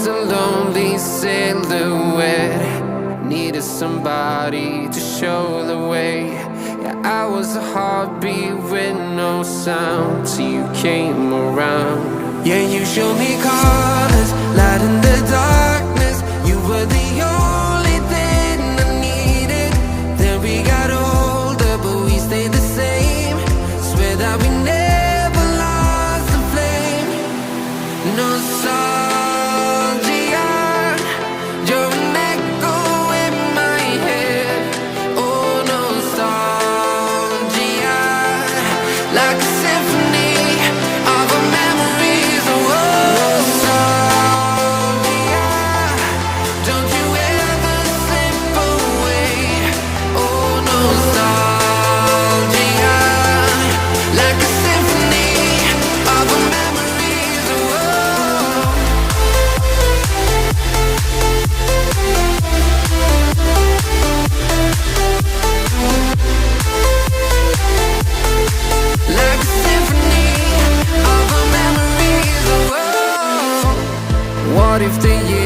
was a lonely silhouette, needed somebody to show the way. Yeah, I was a heartbeat with no sound till you came around. Yeah, you showed me colors, light in the darkness. You were the only thing I needed. Then we got older, but we stayed the same. Swear that we never lost the flame. Nostalgia, you're an echo in my head. Oh, nostalgia, like a symphony of our memories. Oh, nostalgia, don't you ever slip away. Oh, nostalgia, like a symphony of our memories. Oh, like a symphony of our memories. Oh, what if the years